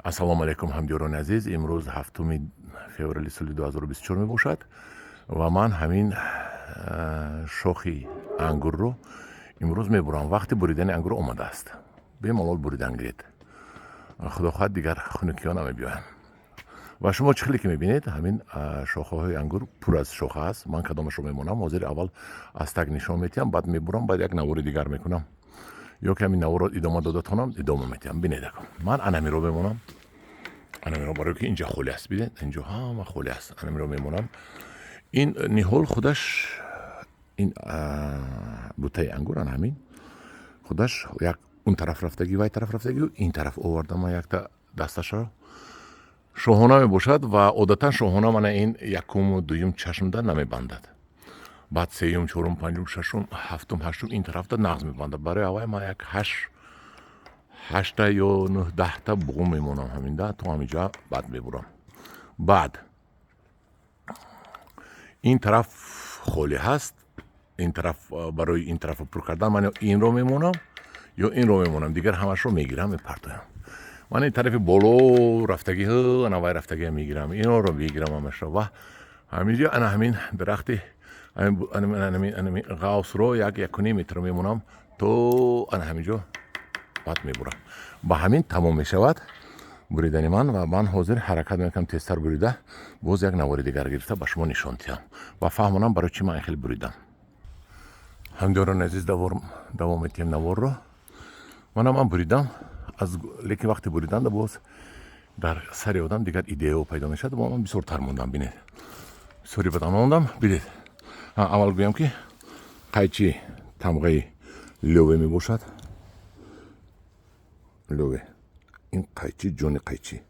ассалому алайкум ҳамдиёрони азиз. имрӯз 7 феврали соли 2024 мебошад ва ман ҳамин шохи ангурро имрӯз мебурам. вақти буридани ангур омадааст. бемалол буридан гиред. худо хоҳад дигар хунукиҳо намебиёянд. ва шумо чӣ хеле ки мебинед, ҳамин шохаҳои ангур пур аз шоха аст. ман кадомашро мемонам. ҳозир аввал аз так нишон метиҳам, баъд мебурам, баъд як навори дигар мекунам. ё ки ҳамин наворро идома дода тонам, идома метиҳам. бинед акум. ман анамиро мемонам. анамиро барои ки инҷа холе аст. бинед, инҷо ҳама холе аст. анамиро мемонам. ин ниҳол худаш, ин бутаи ангур ҳамин худаш як он тараф рафтагӣ, вай тараф рафтагӣ, ин тараф овардам ман якта дасташро. шоҳона мебошад ва одатан шоҳона мана ин якуму дуюм чашмда намебандад. баъд сеюм, чорум, панҷум, шашум, ҳафтум, ҳаштум ин тарафта нағз мебандад. барои аввал ман як ҳашта ё нӯҳ даҳта буғум мемонам ҳаминда то ҳаминҷа баъд мебурам. баъд ин тараф холӣ ҳаст. ин тараф барои ин тарафро пур кардан ман ё инро мемонам ё инро мемонам. дигар ҳамашро мегирам, мепартоям. ман ин тарафи боло рафтагӣ анавай рафтагӣ мегирам, инро мегирам ҳамашро. ва ҳаминҷа ана ҳамин дарахти ҳамин ғавсро якуним метр мемонам то ана ҳаминҷо баъд мебурам. ба ҳамин тамом мешавад буридани ман ва ман ҳозир ҳаракат мекунам тезтар бурида, боз як навори дигар гирифта ба шумо нишон диҳам ва фаҳмонам барои чӣ ман хеле буридам. ҳамдиёрони азиз, давом метиҳем наворро. ман буридам, лекин вақти буриданда боз дар сари одам дигар идеяо пайдо мешавад ва ман бисёртар мондам. бинед, бисёри бадан мондам. бинед, аввал гӯям ки қайчи тамғаи лёве мебошад. лёве, ин қайчи, ҷони қайчи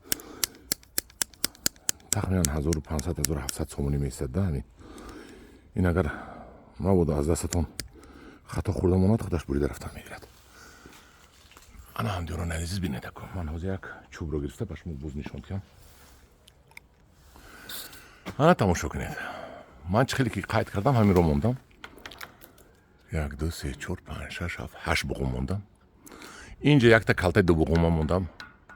тахминан 1500-1700 сомонӣ месад. да ҳамин ин агар мабодо аз дастатон хато хӯрда монад, худаш бурида рафтан мегирад. ана ҳамдиёрони азиз, бинед акум. ман ҳозир як чӯбро гирифта ба шумо боз нишон диҳам. ана тамошо кунед. ман чӣ хеле ки қайд кардам ҳаминро мондам. 1 2 3 4 5 6 7 8 буғум мондам. инҷа якта калтаи ду буғума мондам.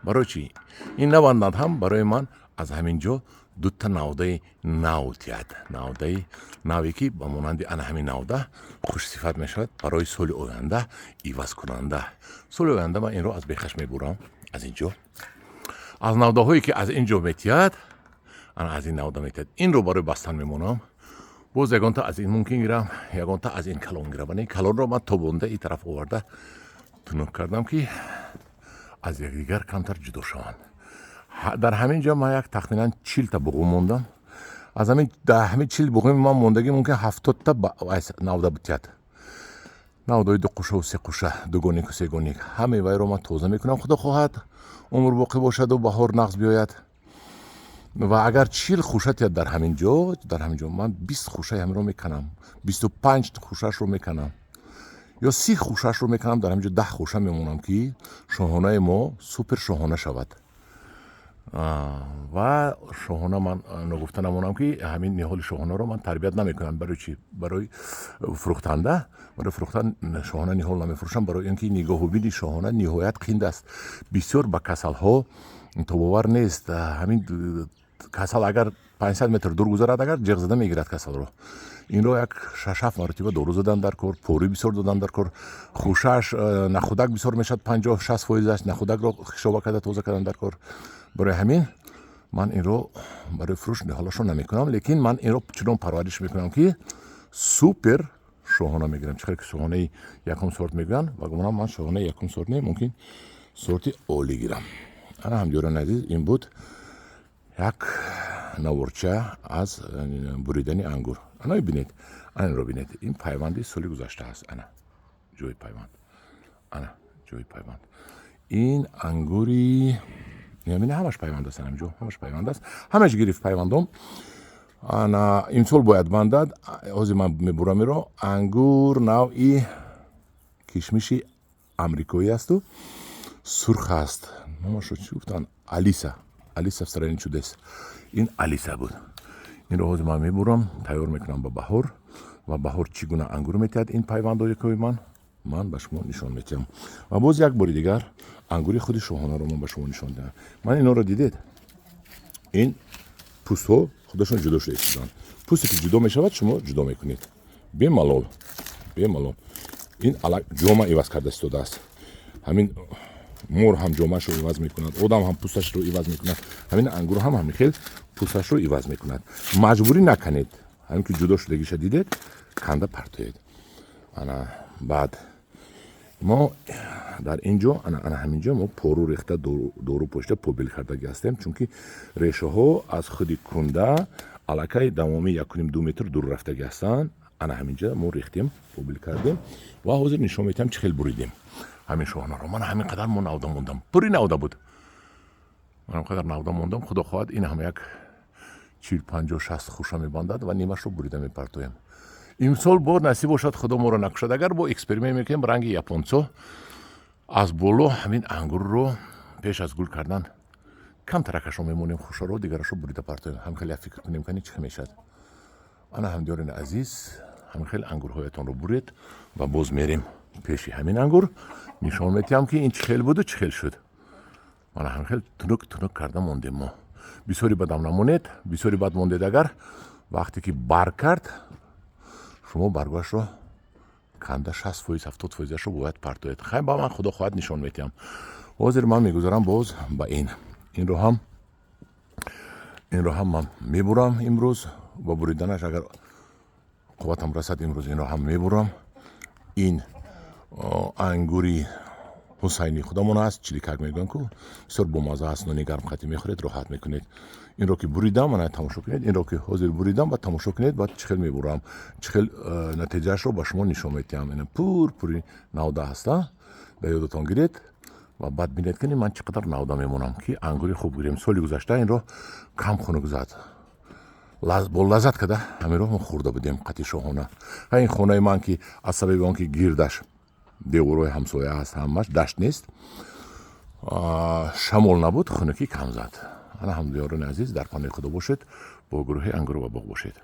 барои чӣ? ин набандад ҳам барои ман аз ҳамин ҷо дута навдаи нав тиҳад. навдаи наве ки ба монанди ана ҳамин навда хушсифат мешавад барои соли оянда ивазкунанда. соли оянда ман инро аз бехаш мебурам. аз инҷо аз навдаҳое ки аз инҷо метиҳад, ана аз ин навда метиҳад, инро барои бастан мемонам. боз ягонта аз ин мумкин гирам, ягонта аз ин калон гирам. ин калонро ман тобонда ин тараф оварда тунук кардам ки аз якдигар камтар ҷудо шаванд. дар ҳамин ҷо ман як тахминан 40 та буғум мондам. аз ҳамин 40 буғуми ман мондагӣ мумкин 70 та навда бутиҳад. навдаи ду қуша ва се қуша, дугоник ва сегоник. ҳамаи вайро ман тоза мекунам. худо хоҳад умр боқӣ бошаду баҳор нағз биёяд. ва агар 40 хуша тиҳад дар ҳамин ҷо ман 20 хушаи ҳаминро меканам, 25 хушашро меканам ё 30 хушашро меканам. дар ҳамин ҷо 10 хуша мемонам ки шоҳонаи мо супер шоҳона шавад. ва шоҳона ман нагуфта намонам ки ҳамин ниҳоли шоҳонаро ман тарбият намекунам. барои чӣ? барои фурӯхтанда. барои фурӯхтан шоҳона ниҳол намефурӯшам, барои ин ки нигоҳубини шоҳона ниҳоят қинд аст. бисёр ба касалҳо тобовар нест. ҳамин касал агар 500 метр дур гузарад, агар ҷиғ зада мегирад касалро. инро як 6-7 маротиба дору задан дар кор, порӣ бисёр додан дар кор. хушааш нахудак бисёр мешавад, 50-60% нахудакро хишоба карда тоза кардан дар кор. барои ҳамин ман инро барои фурӯш ниҳолашро намекунам, лекин ман инро чунон парвариш мекунам ки супер шоҳона мегирам. чӣ хеле ки шоҳонаи якум сорт мегӯянд, ва гумонам ман шоҳонаи якум сорт не, мумкин сорти олӣ гирам. ана ҳамдиёрони азиз, ин буд як наворча аз буридани ангур. ана бинед, анро бинед. ин пайванди соли гузашта аст. ана ҷои пайванд. ана ҷои пайванд. ин ангури ин ҳамаш пайванд аст. ҳамаҷо ҳамаш пайванд аст. ҳамаш гирифт пайвандом. ана имсол бояд бандад. ҳозир ман мебурам иро. ангур навъи кишмиши амрикоӣ асту сурх аст. номашро чӣ гуфтанд? алиса в стране чудес. ин алиса буд. инро ҳозир ман мебурам, тайёр мекунам ба баҳор. ва баҳор чӣ гуна ангур метиҳад ин пайвандҳои ман ба шумо нишон метиҳам. ва боз як бори дигар ангури худи шоҳона ро ман ба шумо нишон дидам. Ман инҳоро дидед? ин пӯстҳо худашон ҷудо шуда истоданд. Пӯсте ки ҷудо мешавад, шумо ҷудо мекунед. Бемалол ин ҷома иваз карда истодааст. Ҳамин мор ҳам ҷомаашро иваз мекунад, одам ҳам пӯсташро иваз мекунад, ҳамин ангур ҳам ҳамин хел пӯсташро иваз мекунад. Маҷбурӣ накунед. ҳамин ки ҷудо шудагиша дидед, канда партоед. ана баъд мо дар ин ҷо ана ҳамин ҷо мо пору рехта дору пошида побил кардаги ҳастем, чунки решаҳо аз худи кунда аллакай давоми 1.5-2 метр дур рафтаги ҳастанд. ана ҳамин ҷо мо рехтем, побил кардем ва ҳозир нишон медиҳам чӣ хел буридем. ҳамин шоҳонаро ман ҳамин қадар мо навда мондам. пури навда буд. ман ҳамин қадар навда мондам. худо хоҳад ин ҳам як 40-50-60 хуша мебандад ва нимашро бурида мепартоем. имсол бо насиб бошад, худо моро накушад, агар бо эксперимент мекунем ранги японцо аз боло ҳамин ангурро пеш аз гул кардан камтаракашо мемонем, хушаро дигарашо бурида партоем. ҳамин хел як фикр кунем кани чӣ мешавад. ана ҳамдиёрини азиз, ҳамин хел ангурҳоятонро буред ва боз мерем пеши ҳамин ангур. нишон медиҳам ки ин чӣ хел буду, чӣ хел шуд. мана ҳамин хел тунук карда мондем мо. бисёри бадам намонед, бисёри бад мондед. Агар вақте ки барг кард, шумо баргашро канда 60%-70%-ашро бояд партоед. хай ба ман худо хоҳад нишон медиҳам. ҳозир ман мегузарам боз ба инро ҳам ман мебурам имрӯз ба буриданаш. агар қувватам расад имрӯз инро ҳам мебурам. ин ангури ҳусайни худамон аст, чиликак мегӯям ку бисёр бомаза аст. нони гарм қатӣ мехӯред, роҳат мекунед. инро ки буридам, мана тамошо кунед. инро ки ҳозир буридам, баъд тамошо кунед, баъд чӣ хел мебурам, чӣ хел натиҷаашро ба шумо нишон медиҳам. ина пури навда ҳаста, дар ёдатон гиред ва баъд бинед ки ман чӣ қадар навда мемонам ки ангури хуб гирем. соли гузашта инро кам хунук зад, бо лаззат када ҳаминро мо хӯрда будем. қати шоҳона. ҳа ин хонаи ман ки аз сабаби он ки гирдаш деворҳои ҳамсоя аст, ҳамаш дашт нест, шамол набуд, хунукӣ кам зад. ана ҳамдиёрони азиз, дар паноҳи худо бошед, бо гурӯҳи ангуру ва боғ бошед.